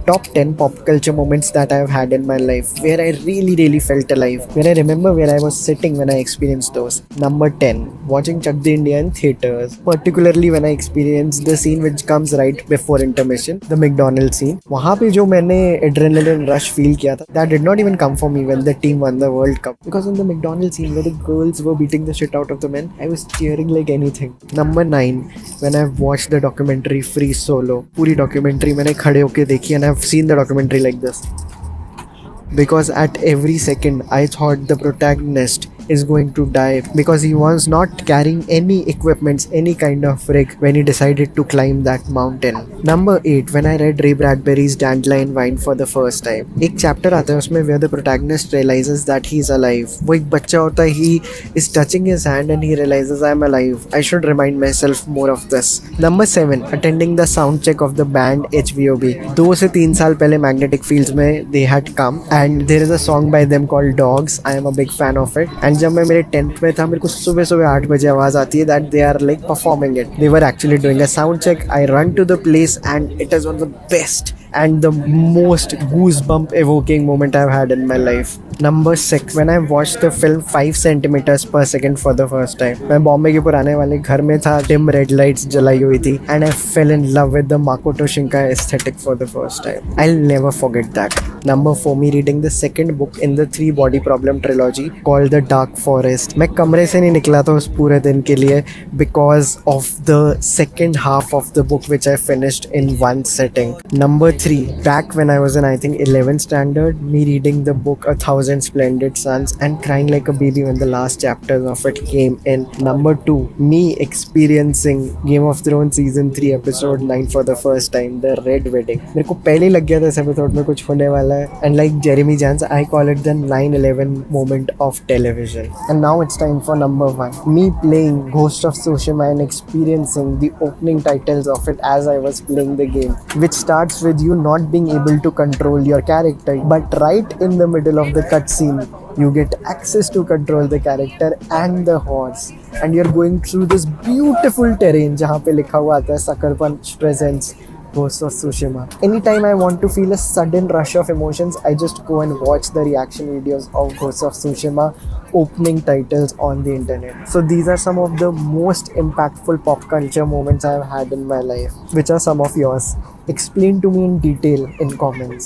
top 10 pop culture moments that I've had in my life where I really felt alive. Where I remember where I was sitting when I experienced those. Number 10, watching Chak De India in theaters. Particularly when I experienced the scene which comes right before intermission, the McDonald's scene. वहाँ पे जो मैंने adrenaline rush feel किया था, that did not even come for me when the team won the World Cup. Because in the McDonald's scene where the girls were beating the shit out of the men, I was cheering like anything. Number 9, when I've watched the documentary Free Solo. पूरी documentary मैंने खड़े होके देखी and I've seen the documentary like this. Because at every second I thought the protagonist is going to die because he was not carrying any equipments, any kind of rig when he decided to climb that mountain. Number 8, when I read Ray Bradbury's Dandelion Wine for the first time. एक chapter आता है उसमें where the protagonist realizes that he's alive. वो एक बच्चा होता है, he is touching his hand and he realizes I'm alive. I should remind myself more of this. Number 7, attending the sound check of the band HVOB. 2 से 3 साल पहले Magnetic Fields में they had come and there is a song by them called Dogs. I am a big fan of it. And जब मैं मेरे 10th में था मेरे को सुबह 8 बजे आवाज़ आती है that they are like performing it. They were actually doing a sound check. I run to the place and it is one of the best and the most goosebump evoking moment I've had in my life. Number 6, when I watched the film 5 centimeters per second for the first time. मैं बॉम्बे के पुराने वाले घर में था, dim red lights जलाई हुई थी and I fell in love with the Makoto Shinkai aesthetic for the first time. I'll never forget that. Number 4, me reading the second book in the 3 body problem trilogy called The Dark Forest. मैं कमरे से नहीं निकला था उस पूरे दिन के लिए because of the second half of the book which I finished in one sitting. Number 3, back when I was in I think 11th standard, me reading the book A Thousand Splendid Suns and crying like a baby when the last chapters of it came in. Number 2, me experiencing Game of Thrones season 3 episode 9 for the first time, The Red Wedding. मेरे को पहले ही लग गया था इस episode में कुछ होने वाला है and like Jeremy Jans, I call it the 9/11 moment of television. And now it's time for number 1, me playing Ghost of Tsushima and experiencing the opening titles of it as I was playing the game, which starts with you not being able to control your character, but right in the middle of the cutscene you get access to control the character and the horse and you're going through this beautiful terrain जहाँ पे लिखा हुआ आता है Sucker Punch presents Ghost of Tsushima. Anytime I want to feel a sudden rush of emotions, I just go and watch the reaction videos of Ghost of Tsushima opening titles on the internet. So these are some of the most impactful pop culture moments I have had in my life. Which are some of yours? Explain to me in detail in comments.